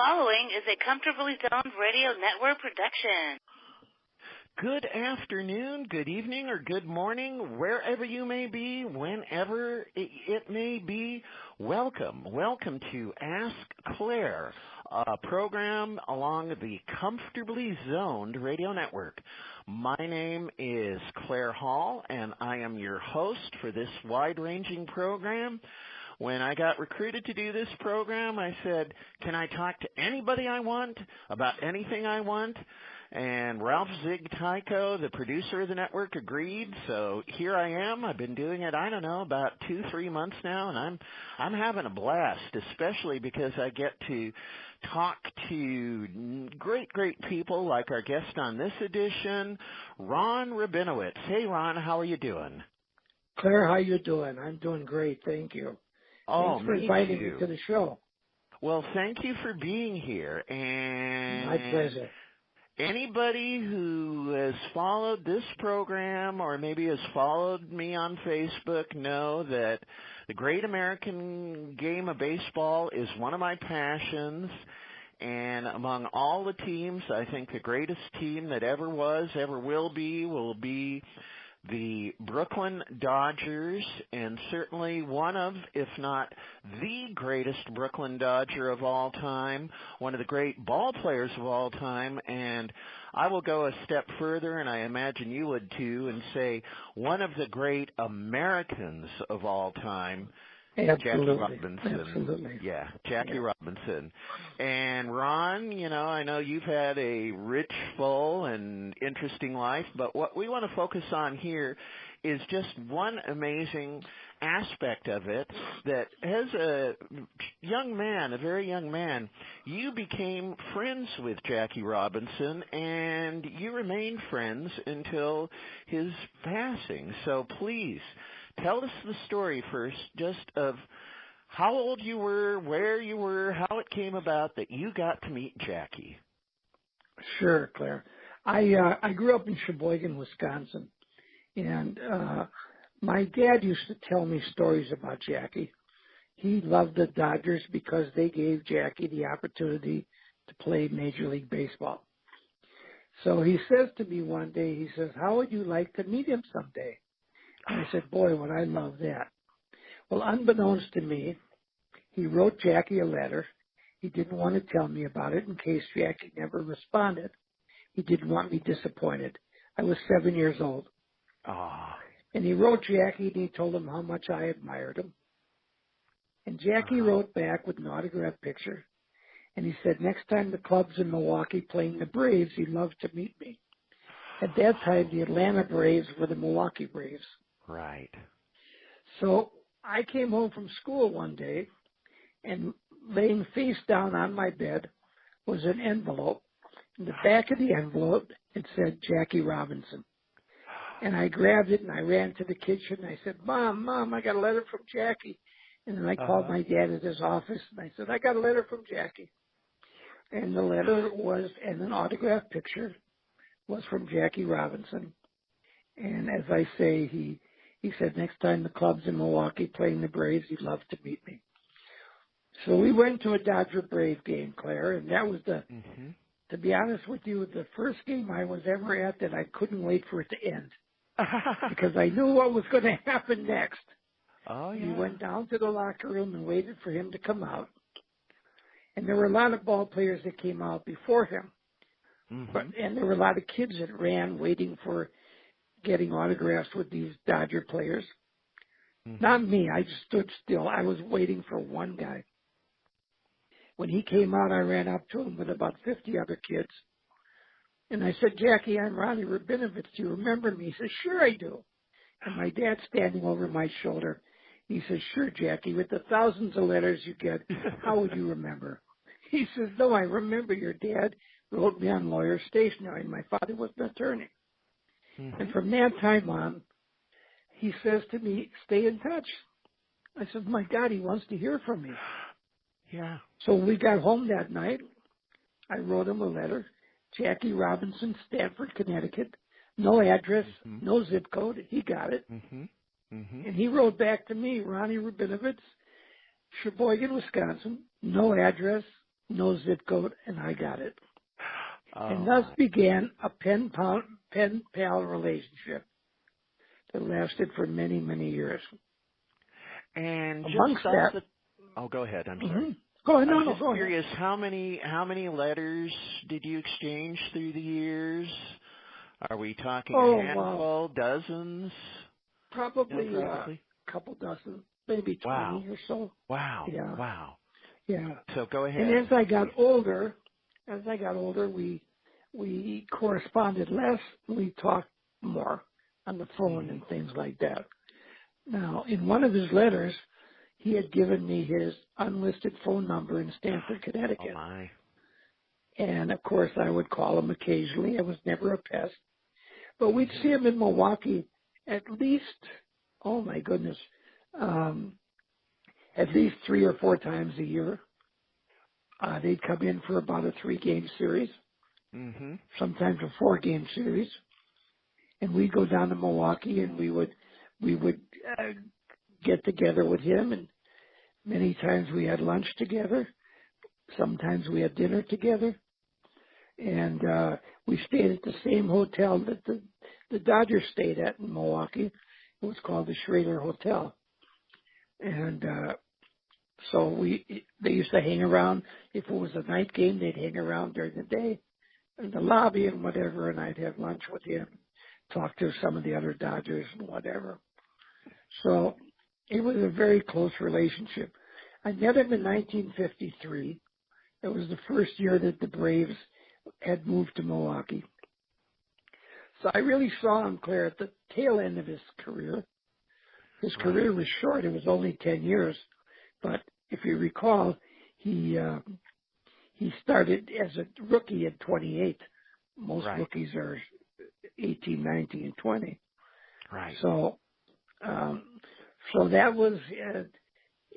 following is a Comfortably Zoned Radio Network production. Good afternoon, good evening, or good morning, wherever you may be, whenever it may be. Welcome to Ask Claire, a program along the Comfortably Zoned Radio Network. My name is Claire Hall, and I am your host for this wide-ranging program. When I got recruited to do this program, I said, can I talk to anybody I want about anything I want? And Ralph Zig-Tycho, the producer of the network, agreed. So here I am. I've been doing it, about 2-3 months now, and I'm having a blast, especially because I get to talk to great people like our guest on this edition, Ron Rabinovitz. Hey, Ron, how are you doing? Claire, how you doing? I'm doing great, thank you. Oh, thanks for inviting me to the show. Well, thank you for being here. And my pleasure. Anybody who has followed this program or maybe has followed me on Facebook know that the great American game of baseball is one of my passions. And among all the teams, I think the greatest team that ever was, ever will be the Brooklyn Dodgers, and certainly one of, if not the greatest Brooklyn Dodger of all time, one of the great ball players of all time, and I will go a step further, and I imagine you would too, and say one of the great Americans of all time, Absolutely. Jackie Robinson. Absolutely. Yeah, Jackie Robinson. And Ron, I know you've had a rich, full, and interesting life, but what we want to focus on here is just one amazing aspect of it, that as a very young man, you became friends with Jackie Robinson, and you remained friends until his passing. So please, tell us the story first, just of how old you were, where you were, how it came about that you got to meet Jackie. Sure, Claire. I grew up in Sheboygan, Wisconsin, and my dad used to tell me stories about Jackie. He loved the Dodgers because they gave Jackie the opportunity to play Major League Baseball. So he says to me one day, he says, how would you like to meet him someday? And I said, boy, would I love that. Well, unbeknownst to me, he wrote Jackie a letter. He didn't want to tell me about it in case Jackie never responded. He didn't want me disappointed. I was 7 years old. Oh. And he wrote Jackie, and he told him how much I admired him. And Jackie wrote back with an autographed picture. And he said, next time the Cubs in Milwaukee playing the Braves, he'd love to meet me. At that time, the Atlanta Braves were the Milwaukee Braves. Right. So I came home from school one day, and laying face down on my bed was an envelope. In the back of the envelope, it said Jackie Robinson. And I grabbed it, and I ran to the kitchen, and I said, Mom, I got a letter from Jackie. And then I called my dad at his office, and I said, I got a letter from Jackie. And the letter was, and an autographed picture, was from Jackie Robinson. And as I say, he said next time the Cubs in Milwaukee playing the Braves, he'd love to meet me. So we went to a Dodger-Brave game, Claire, and that was to be honest with you, the first game I was ever at that I couldn't wait for it to end because I knew what was going to happen next. Oh, yeah. We went down to the locker room and waited for him to come out. And there were a lot of ball players that came out before him. And there were a lot of kids that ran waiting for getting autographs with these Dodger players. Not me. I just stood still. I was waiting for one guy. When he came out, I ran up to him with about 50 other kids. And I said, Jackie, I'm Ronnie Rabinovitz. Do you remember me? He says, sure I do. And my dad's standing over my shoulder. He says, sure, Jackie, with the thousands of letters you get, how would you remember? He says, no, I remember your dad wrote me on lawyer stationery, and my father was an attorney. And from that time on, he says to me, stay in touch. I said, my God, he wants to hear from me. Yeah. So when we got home that night, I wrote him a letter, Jackie Robinson, Stamford, Connecticut, no address, no zip code. He got it. And he wrote back to me, Ronnie Rabinovitz, Sheboygan, Wisconsin, no address, no zip code, and I got it. Oh, And thus began a pen pal relationship that lasted for many, many years. and Amongst just off that, the. Oh, go ahead. I'm mm-hmm. sorry. Go ahead. I No, was no, just go ahead. curious, how many letters did you exchange through the years? Are we talking a Oh, handful, dozens? probably a Roughly. couple dozen, maybe 20 Wow. or so. Wow. Yeah, Wow. yeah. So go And ahead. as I got older, we corresponded less. We talked more on the phone and things like that. Now, in one of his letters, he had given me his unlisted phone number in Stamford, Oh Connecticut. my. And of course, I would call him occasionally. I was never a pest. But we'd see him in Milwaukee at least, oh my goodness, at least 3 or 4 times a year. They'd come in for about a 3-game series, sometimes a 4-game series. And we'd go down to Milwaukee and we would get together with him, and many times we had lunch together. Sometimes we had dinner together. And we stayed at the same hotel that the Dodgers stayed at in Milwaukee. It was called the Schrader Hotel. And so they used to hang around. If it was a night game, they'd hang around during the day in the lobby and whatever, and I'd have lunch with him, talk to some of the other Dodgers and whatever. So it was a very close relationship. I met him in 1953. It was the first year that the Braves had moved to Milwaukee. So I really saw him, Claire, at the tail end of his career. His career was short. It was only 10 years. But if you recall, he started as a rookie at 28. Most rookies are 18, 19, and 20. Right. So that was,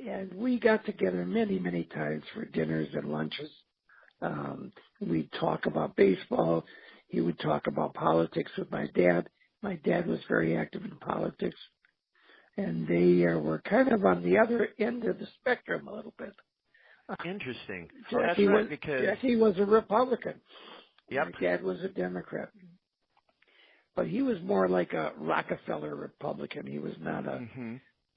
and we got together many, many times for dinners and lunches. We'd talk about baseball. He would talk about politics with my dad. My dad was very active in politics. And they were kind of on the other end of the spectrum a little bit. Interesting. Jackie, Jackie was a Republican. Yep. My dad was a Democrat. But he was more like a Rockefeller Republican. He was not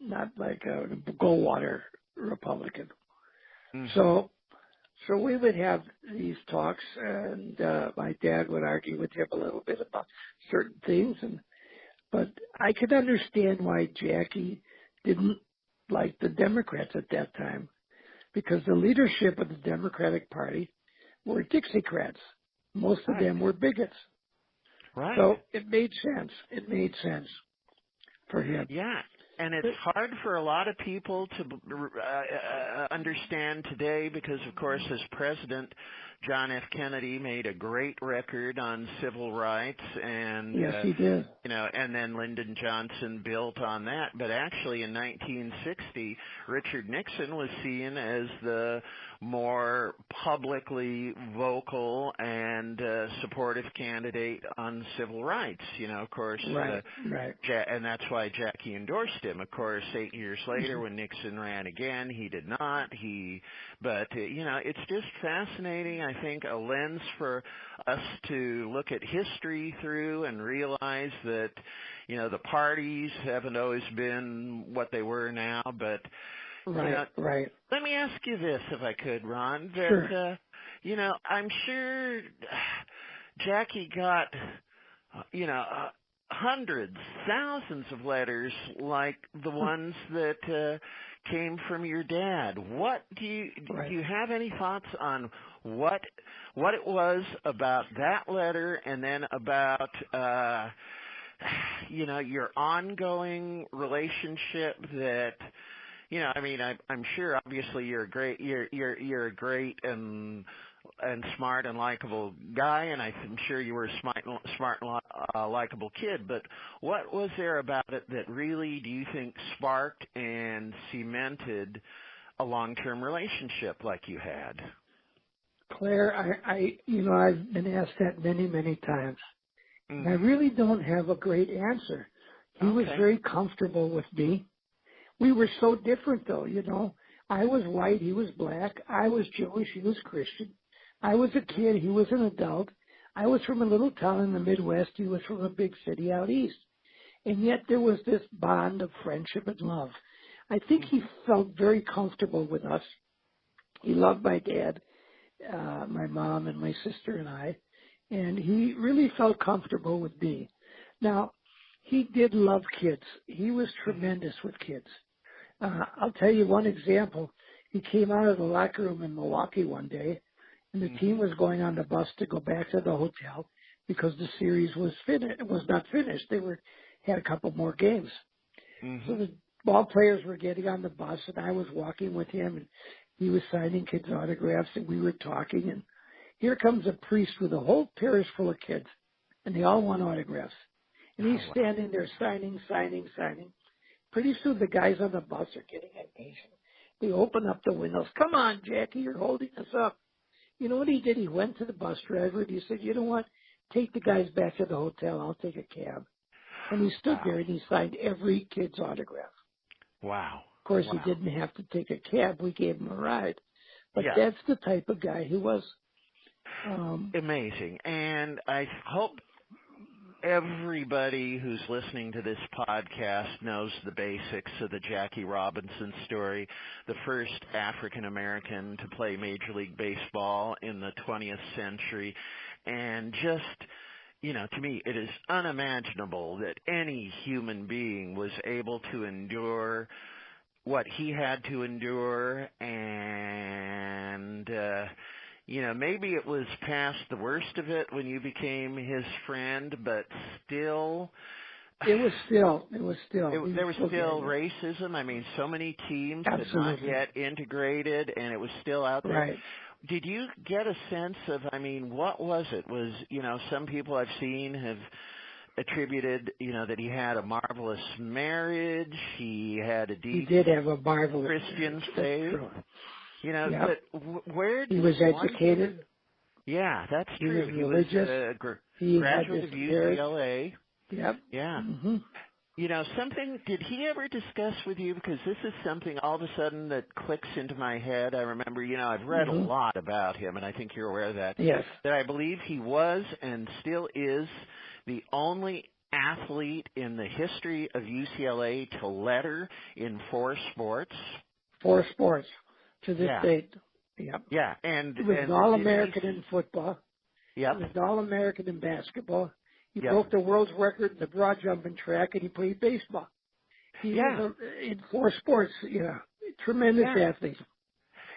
not like a Goldwater Republican. So we would have these talks, and my dad would argue with him a little bit about certain things, but I could understand why Jackie didn't like the Democrats at that time, because the leadership of the Democratic Party were Dixiecrats. Most of them were bigots. Right. So it made sense. It made sense for him. Yeah. And it's hard for a lot of people to understand today because, of course, as president, John F. Kennedy made a great record on civil rights, and yes, he did. And then Lyndon Johnson built on that. But actually, in 1960, Richard Nixon was seen as the more publicly vocal and supportive candidate on civil rights. Of course, and that's why Jackie endorsed him. Of course, 8 years later, when Nixon ran again, he did not. But it's just fascinating. I think a lens for us to look at history through and realize that the parties haven't always been what they were now, but. Right. Let me ask you this, if I could, Ron. That, sure. I'm sure Jackie got, hundreds, thousands of letters like the ones that came from your dad. What do you have any thoughts on what it was about that letter, and then about your ongoing relationship that? I'm sure. Obviously, you're a great and smart and likable guy, and I'm sure you were a smart and likable kid. But what was there about it that really, do you think, sparked and cemented a long-term relationship like you had? Claire, I've been asked that many, many times. And I really don't have a great answer. He was very comfortable with me. We were so different, though, I was white, he was black. I was Jewish, he was Christian. I was a kid, he was an adult. I was from a little town in the Midwest, he was from a big city out east. And yet there was this bond of friendship and love. I think he felt very comfortable with us. He loved my dad, my mom, and my sister and I. And he really felt comfortable with me. Now, he did love kids. He was tremendous with kids. I'll tell you one example. He came out of the locker room in Milwaukee one day, and the team was going on the bus to go back to the hotel because the series was not finished. They had a couple more games. So the ball players were getting on the bus, and I was walking with him, and he was signing kids' autographs, and we were talking. And here comes a priest with a whole parish full of kids, and they all want autographs. And he's standing there signing. Pretty soon the guys on the bus are getting impatient. They open up the windows. Come on, Jackie, you're holding us up. You know what he did? He went to the bus driver and he said, you know what? Take the guys back to the hotel. I'll take a cab. And he stood there and he signed every kid's autograph. Wow. Of course, he didn't have to take a cab. We gave him a ride. But that's the type of guy he was. Amazing. And I hope everybody who's listening to this podcast knows the basics of the Jackie Robinson story, the first African American to play Major League Baseball in the 20th century. And just, to me, it is unimaginable that any human being was able to endure what he had to endure, and maybe it was past the worst of it when you became his friend, but still. There was still racism. I mean, so many teams Absolutely. had not yet integrated, and it was still out there. Right. Did you get a sense of, what was it? Was, some people I've seen have attributed, that he had a marvelous marriage, he had a deep He did have a marvelous Christian faith. But where did he was educated? Yeah, that's he true. Was religious. He was a graduate of UCLA. Yep. Yeah. Mm-hmm. Something, did he ever discuss with you, because this is something all of a sudden that clicks into my head. I remember, I've read a lot about him, and I think you're aware of that. Yes. That I believe he was and still is the only athlete in the history of UCLA to letter in 4 sports. 4 sports to this date. Yep. Yeah. And he was an All-American in football. Yep. He was an All-American in basketball. He Yep. broke the world's record in the broad jumping track, and he played baseball. He was in 4 sports, tremendous athlete.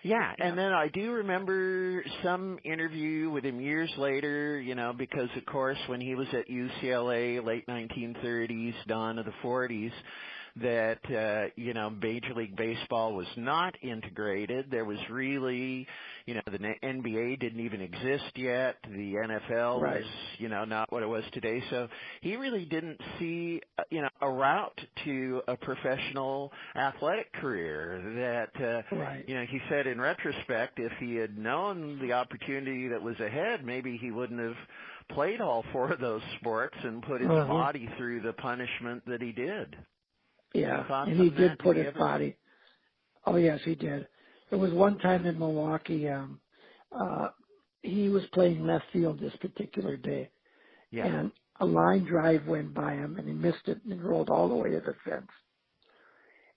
Yeah, and then I do remember some interview with him years later, because, of course, when he was at UCLA, late 1930s, dawn of the 40s, that, Major League Baseball was not integrated. There was really, the NBA didn't even exist yet. The NFL was, not what it was today. So he really didn't see, a route to a professional athletic career that, he said in retrospect, if he had known the opportunity that was ahead, maybe he wouldn't have played all 4 of those sports and put his body through the punishment that he did. Yeah, and he did put his body. Oh, yes, he did. There was one time in Milwaukee, he was playing left field this particular day, and a line drive went by him, and he missed it and rolled all the way to the fence.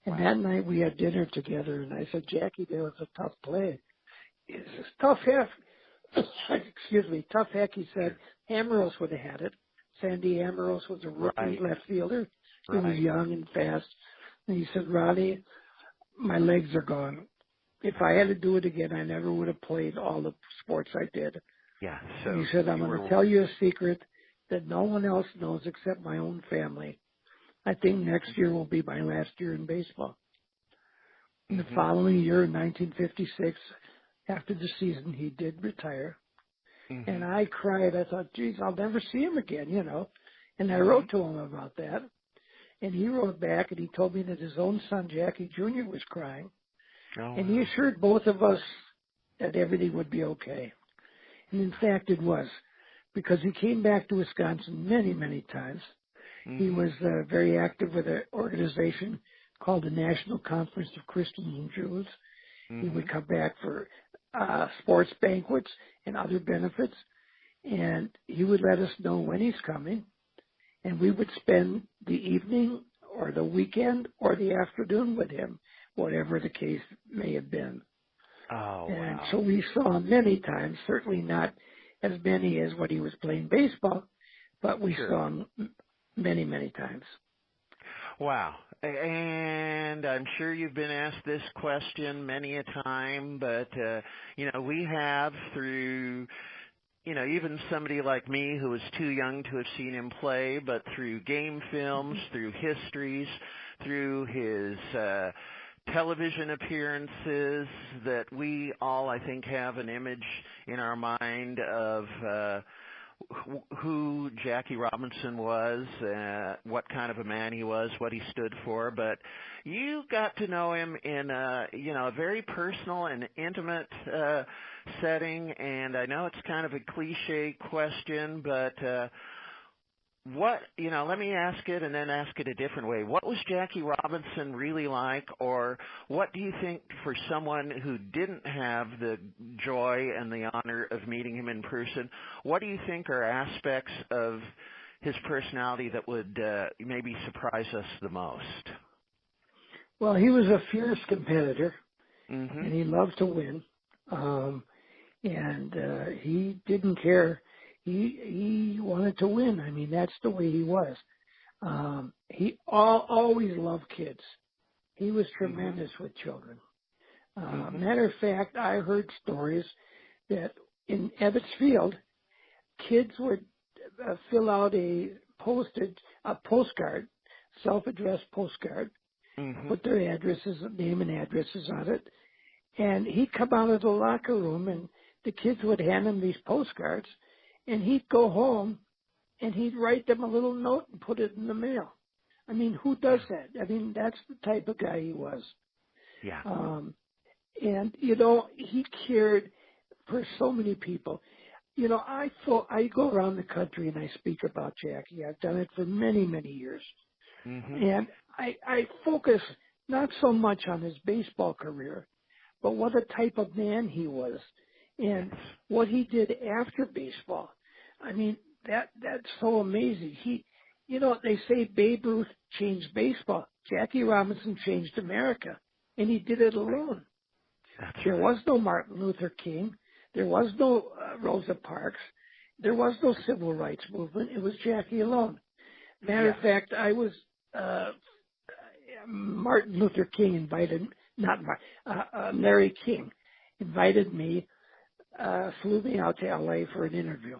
And that night we had dinner together, and I said, Jackie, that was a tough play. It's a tough hack. Tough hack, he said. Amaros would have had it. Sandy Amaros was a rookie left fielder. He was young and fast. And he said, Ronnie, my legs are gone. If I had to do it again, I never would have played all the sports I did. Yeah. So he said, I'm going to tell you a secret that no one else knows except my own family. I think next year will be my last year in baseball. In the following year, in 1956, after the season, he did retire. And I cried. I thought, geez, I'll never see him again, And I wrote to him about that. And he wrote back, and he told me that his own son, Jackie Jr., was crying. And he assured both of us that everything would be okay. And in fact, it was, because he came back to Wisconsin many, many times. He was very active with an organization called the National Conference of Christians and Jews. He would come back for sports banquets and other benefits, and he would let us know when he's coming, and we would spend the evening or the weekend or the afternoon with him, whatever the case may have been. Oh, And wow. so we saw him many times, certainly not as many as when he was playing baseball, but we saw him many, many times. Wow. And I'm sure you've been asked this question many a time, but, we have through, even somebody like me who was too young to have seen him play, but through game films, through histories, through his television appearances, that we all, I think, have an image in our mind of who Jackie Robinson was, what kind of a man he was, what he stood for. But you got to know him in a very personal and intimate setting, and I know it's kind of a cliche question, but let me ask it and then ask it a different way. What was Jackie Robinson really like, or what do you think, for someone who didn't have the joy and the honor of meeting him in person, what do you think are aspects of his personality that would maybe surprise us the most? Well, he was a fierce competitor, Mm-hmm. and he loved to win, and he didn't care. He wanted to win. I mean, that's the way he was. He always loved kids. He was tremendous with children. Matter of fact, I heard stories that in Ebbets Field, kids would fill out a postcard, self-addressed postcard, put their addresses, name and addresses on it, and he'd come out of the locker room and the kids would hand him these postcards, and he'd go home and he'd write them a little note and put it in the mail. I mean, who does that? I mean, that's the type of guy he was. Yeah. And, he cared for so many people. I go around the country and I speak about Jackie. I've done it for many, many years. And I focus not so much on his baseball career, but what a type of man he was and what he did after baseball. I mean, that's so amazing. They say Babe Ruth changed baseball. Jackie Robinson changed America, and he did it alone. There was no Martin Luther King. There was no Rosa Parks. There was no civil rights movement. It was Jackie alone. Matter of fact, I was Martin Luther King invited, Larry King invited me, flew me out to L.A. for an interview.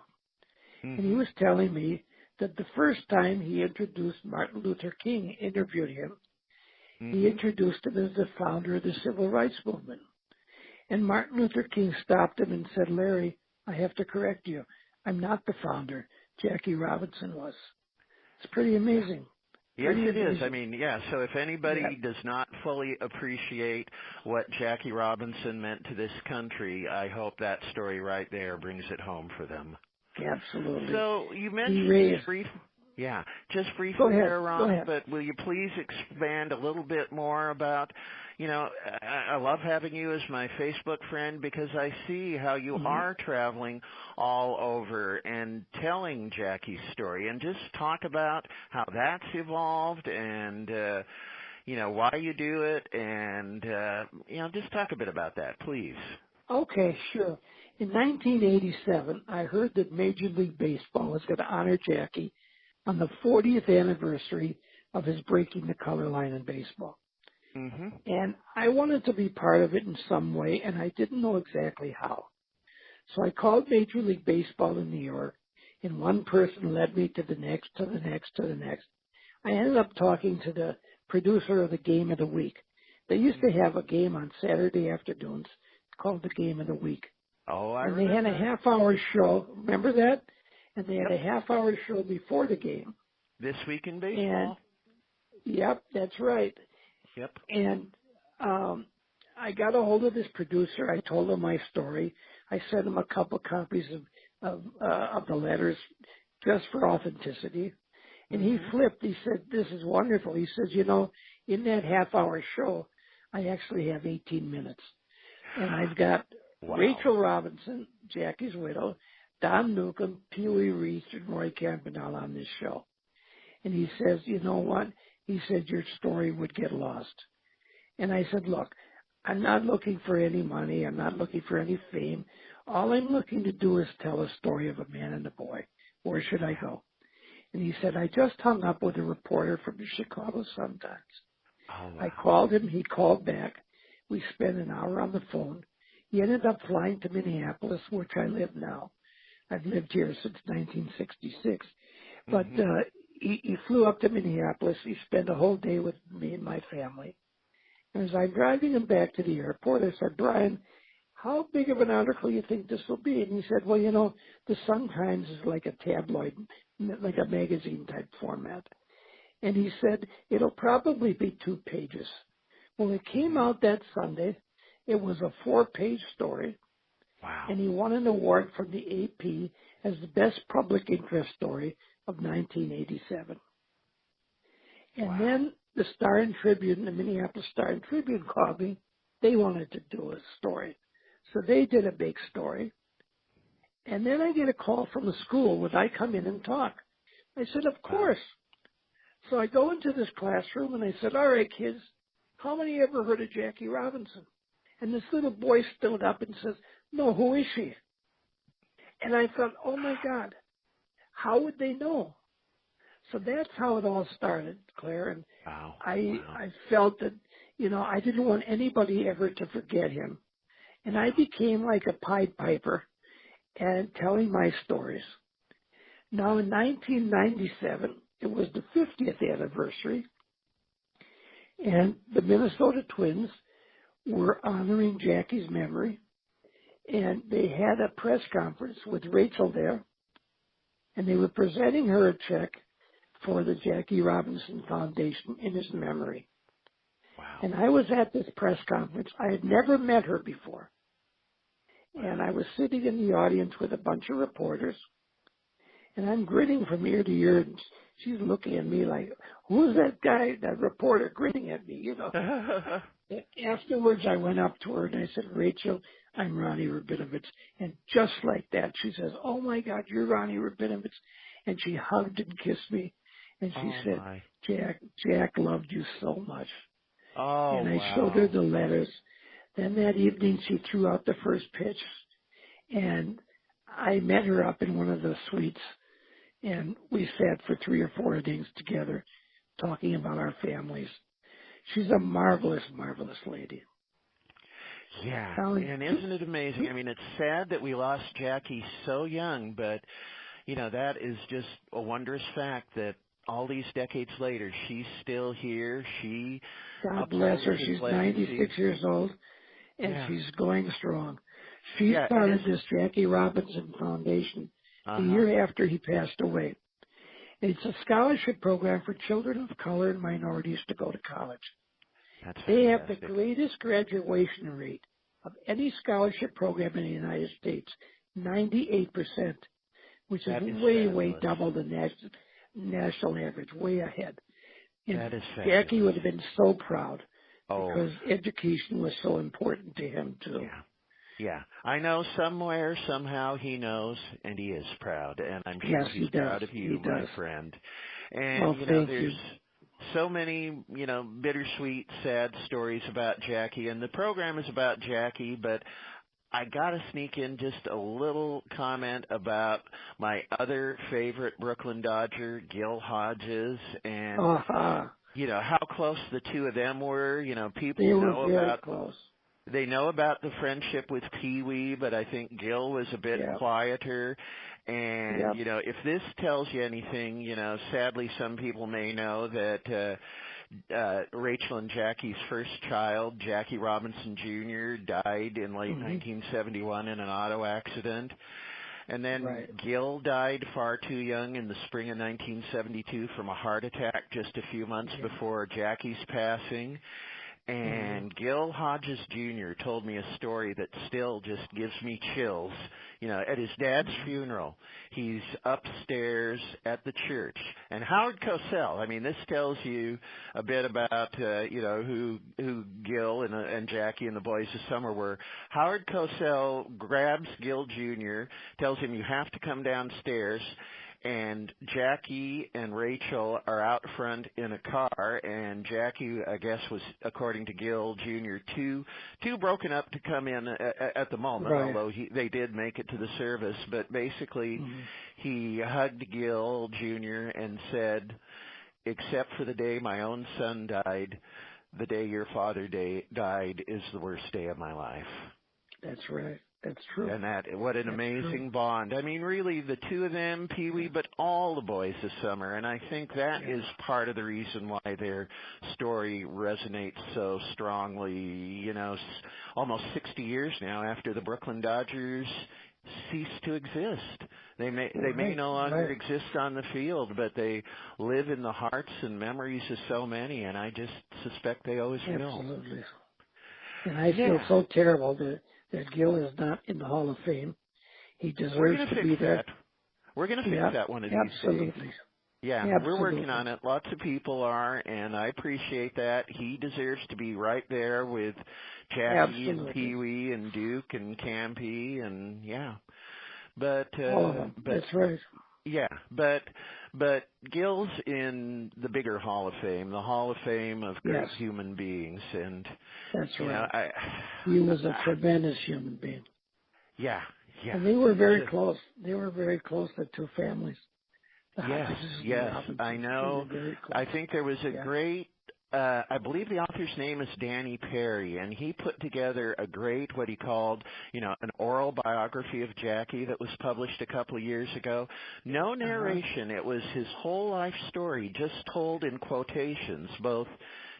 And he was telling me that the first time he introduced Martin Luther King, interviewed him, he introduced him as the founder of the civil rights movement. And Martin Luther King stopped him and said, Larry, I have to correct you. I'm not the founder. Jackie Robinson was. It's pretty amazing. Yes, it is. I mean, so if anybody does not fully appreciate what Jackie Robinson meant to this country, I hope that story right there brings it home for them. Absolutely. So you mentioned just briefly there, Ron, but will you please expand a little bit more about, I love having you as my Facebook friend because I see how you are traveling all over and telling Jackie's story, and just talk about how that's evolved and, why you do it, and, just talk a bit about that, please. Okay, sure. In 1987, I heard that Major League Baseball was going to honor Jackie on the 40th anniversary of his breaking the color line in baseball. And I wanted to be part of it in some way, and I didn't know exactly how. So I called Major League Baseball in New York, and one person led me to the next, to the next, to the next. I ended up talking to the producer of the Game of the Week. They used to have a game on Saturday afternoons called the Game of the Week. Oh, I remember. And they had a half-hour show. Remember that? And they had a half-hour show before the game. This Week in Baseball? Yep, that's right. Yep. And I got a hold of this producer. I told him my story. I sent him a couple copies of the letters just for authenticity. And he flipped. He said, this is wonderful. He says, in that half-hour show, I actually have 18 minutes. And I've got Wow. Rachel Robinson, Jackie's widow, Don Newcomb, Pee Wee Reese, and Roy Campanella on this show. And he says, you know what? He said, your story would get lost. And I said, look, I'm not looking for any money. I'm not looking for any fame. All I'm looking to do is tell a story of a man and a boy. Where should I go? And he said, I just hung up with a reporter from the Chicago Sun-Times. Oh, wow. I called him. He called back. We spent an hour on the phone. He ended up flying to Minneapolis, which I live now. I've lived here since 1966. But he flew up to Minneapolis. He spent a whole day with me and my family. And as I'm driving him back to the airport, I said, Brian, how big of an article do you think this will be? And he said, well, you know, the Sun-Times is like a tabloid, like a magazine type format. And he said, it'll probably be 2 pages. Well, it came out that Sunday. It was a 4-page story. Wow. And he won an award from the AP as the best public interest story of 1987. And then the Star and Tribune, the Minneapolis Star and Tribune called me. They wanted to do a story. So they did a big story. And then I get a call from the school. Would I come in and talk? I said, of course. So I go into this classroom and I said, all right, kids, how many ever heard of Jackie Robinson? And this little boy stood up and says, no, who is she? And I thought, oh my God, how would they know? So that's how it all started, Claire. And I felt that, you know, I didn't want anybody ever to forget him. And I became like a Pied Piper and telling my stories. Now in 1997, it was the 50th anniversary, and the Minnesota Twins were honoring Jackie's memory, and they had a press conference with Rachel there, and they were presenting her a check for the Jackie Robinson Foundation in his memory. Wow. And I was at this press conference. I had never met her before. And I was sitting in the audience with a bunch of reporters, and I'm grinning from ear to ear, and she's looking at me like, who's that guy, that reporter grinning at me, you know? Afterwards, I went up to her and I said, Rachel, I'm Ronnie Rabinovitz. And just like that, she says, oh my God, you're Ronnie Rabinovitz. And she hugged and kissed me. And she said, Jack loved you so much. Oh, and I showed her the letters. Then that evening, she threw out the first pitch. And I met her up in one of the suites. And we sat for 3 or 4 innings together talking about our families. She's a marvelous, marvelous lady. Yeah, and isn't it amazing? I mean, it's sad that we lost Jackie so young, but, you know, that is just a wondrous fact that all these decades later, she's still here. God bless her. She's 96 years old, and she's going strong. She started this Jackie Robinson Foundation the year after he passed away. It's a scholarship program for children of color and minorities to go to college. They have the greatest graduation rate of any scholarship program in the United States, 98%, which is way double the national average, way ahead. And that is fabulous. Jackie would have been so proud because education was so important to him, too. Yeah, I know somewhere, somehow he knows, and he is proud, and I'm sure he's proud of you, my friend. And, you know, there's so many, you know, bittersweet, sad stories about Jackie, and the program is about Jackie, but I got to sneak in just a little comment about my other favorite Brooklyn Dodger, Gil Hodges, and, you know, how close the two of them were. You know, people know about close. They know about the friendship with Pee Wee, but I think Gil was a bit quieter. And, you know, if this tells you anything, you know, sadly some people may know that Rachel and Jackie's first child, Jackie Robinson Jr., died in late 1971 in an auto accident. And then Gil died far too young in the spring of 1972 from a heart attack just a few months before Jackie's passing. And Gil Hodges Jr. told me a story that still just gives me chills. You know, at his dad's funeral, he's upstairs at the church. And Howard Cosell, I mean, this tells you a bit about, you know, who Gil and Jackie and the Boys of Summer were. Howard Cosell grabs Gil Jr., tells him, you have to come downstairs. And Jackie and Rachel are out front in a car, and Jackie, I guess, was, according to Gil Jr., too broken up to come in at the moment, Right. although they did make it to the service. But basically, he hugged Gil Jr. and said, except for the day my own son died, the day your father died is the worst day of my life. That's right. That's true. And what an amazing bond. I mean, really, the two of them, Pee-wee, but all the Boys of Summer. And I think that is part of the reason why their story resonates so strongly, you know, almost 60 years now after the Brooklyn Dodgers ceased to exist. They may no longer exist on the field, but they live in the hearts and memories of so many, and I just suspect they always will. Absolutely. And I feel so terrible that Gil is not in the Hall of Fame. He deserves to be there. We're going to fix that one of these days. Yeah, we're working on it. Lots of people are, and I appreciate that. He deserves to be right there with Jackie and Pee-wee and Duke and Campy and But all of them. That's right. Yeah, but Gil's in the bigger Hall of Fame, the Hall of Fame of great human beings, and that's right. Know, he was a tremendous human being. Yeah. And they were very close. They were very close, the two families. Yes, I know. I think there was a great. I believe the author's name is Danny Perry, and he put together a great, what he called, you know, an oral biography of Jackie that was published a couple of years ago. No narration. It was his whole life story, just told in quotations, both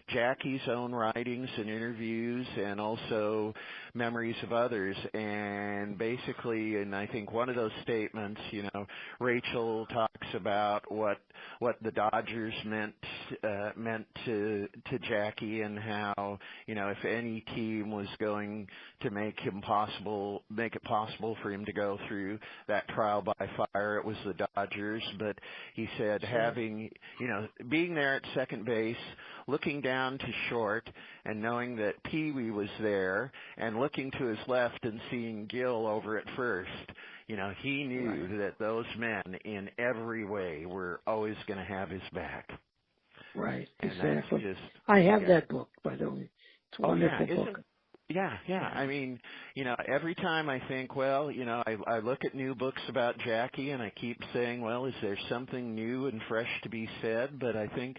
Jackie's own writings and interviews and also memories of others. And basically, and I think one of those statements, you know, Rachel talks about what the Dodgers meant to Jackie, and how, you know, if any team was going to make it possible for him to go through that trial by fire, it was the Dodgers. But he said having, you know, being there at second base, looking down to short and knowing that Pee-wee was there, and looking to his left and seeing Gil over at first, you know, he knew that those men in every way were always going to have his back. Right, and exactly. I have that book, by the way. It's a wonderful book. Yeah. I mean, you know, every time I think, well, you know, I look at new books about Jackie and I keep saying, well, is there something new and fresh to be said? But I think,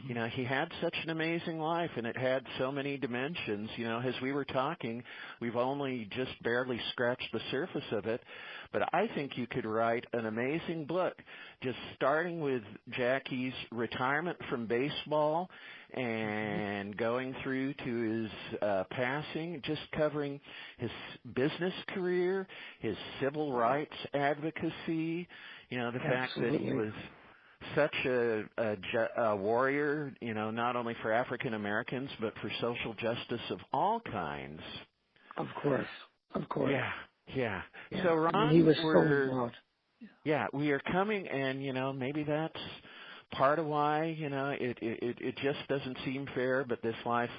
you know, he had such an amazing life, and it had so many dimensions. You know, as we were talking, we've only just barely scratched the surface of it. But I think you could write an amazing book, just starting with Jackie's retirement from baseball and going through to his passing, just covering his business career, his civil rights advocacy, you know, the fact that he was such a warrior, you know, not only for African Americans, but for social justice of all kinds. Of course. Yeah. So, Ron, he was so involved. Yeah, we are coming, and, you know, maybe that's part of why, you know, it just doesn't seem fair, but this life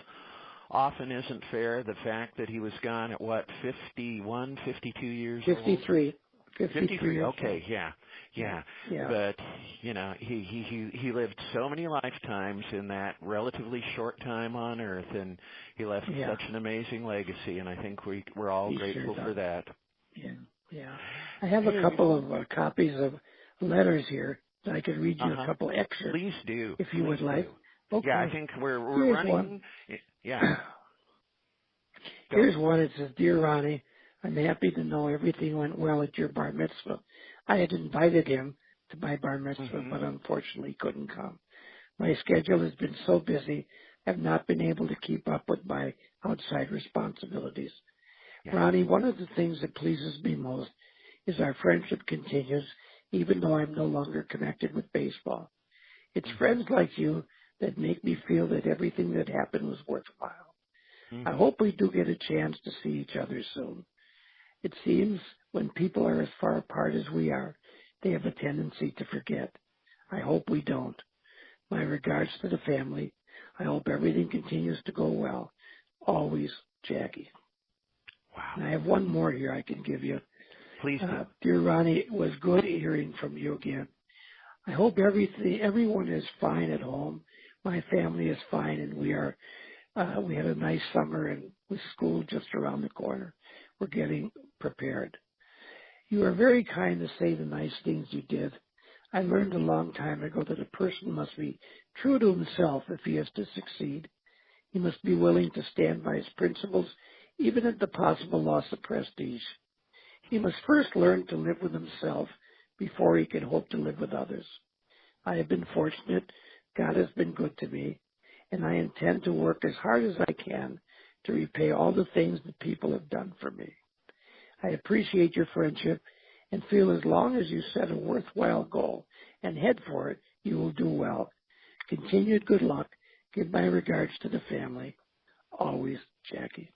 often isn't fair. The fact that he was gone at, 51, 52 years 53. old? 53, okay, yeah. But, you know, he lived so many lifetimes in that relatively short time on Earth, and he left such an amazing legacy, and I think we're all grateful for that. Yeah. I have a couple of copies of letters here that I could read you a couple excerpts. Please do. If you would like. Okay. Yeah, I think we're running. One. Yeah. Here's one. It says, Dear Ronnie, I'm happy to know everything went well at your bar mitzvah. I had invited him to my bar mitzvah, but unfortunately couldn't come. My schedule has been so busy, I've not been able to keep up with my outside responsibilities. Yeah. Ronnie, one of the things that pleases me most is our friendship continues, even though I'm no longer connected with baseball. It's friends like you that make me feel that everything that happened was worthwhile. I hope we do get a chance to see each other soon. It seems when people are as far apart as we are, they have a tendency to forget. I hope we don't. My regards to the family. I hope everything continues to go well. Always, Jackie. Wow. And I have one more here I can give you. Please do. Dear Ronnie, it was good hearing from you again. I hope everyone is fine at home. My family is fine, and we had a nice summer, and with school just around the corner, we're getting prepared. You are very kind to say the nice things you did. I learned a long time ago that a person must be true to himself if he is to succeed. He must be willing to stand by his principles, even at the possible loss of prestige. He must first learn to live with himself before he can hope to live with others. I have been fortunate. God has been good to me, and I intend to work as hard as I can to repay all the things that people have done for me. I appreciate your friendship and feel as long as you set a worthwhile goal and head for it, you will do well. Continued good luck. Give my regards to the family. Always, Jackie.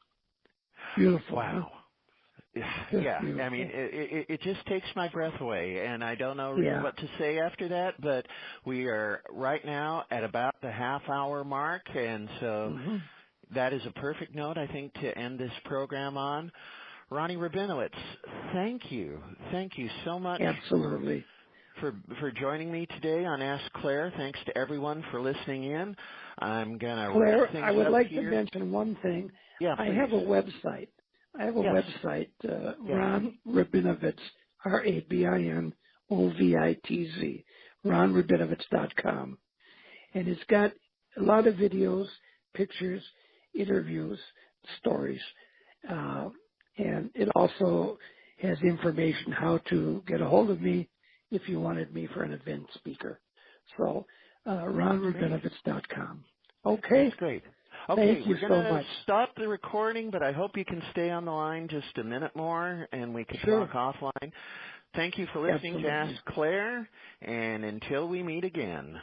Beautiful. Wow. Huh? Yeah, Beautiful. I mean, it just takes my breath away, and I don't know really Yeah. what to say after that, but we are right now at about the half-hour mark, and so that is a perfect note, I think, to end this program on. Ronnie Rabinovitz, thank you. Thank you so much. Absolutely. For joining me today on Ask Claire. Thanks to everyone for listening in. I'm going to Claire, wrap things I would up like here. to mention one thing. Yeah, I please. have a website. Ron Rabinovitz, RABINOVITZ, ronrabinovitz.com. And it's got a lot of videos, pictures, interviews, stories. And it also has information how to get a hold of me if you wanted me for an event speaker. So, ronrabinovitz.com. Okay? That's great. Okay, Thank you we're so going to much. stop the recording, but I hope you can stay on the line just a minute more, and we can talk offline. Thank you for listening to Ask Claire, and until we meet again.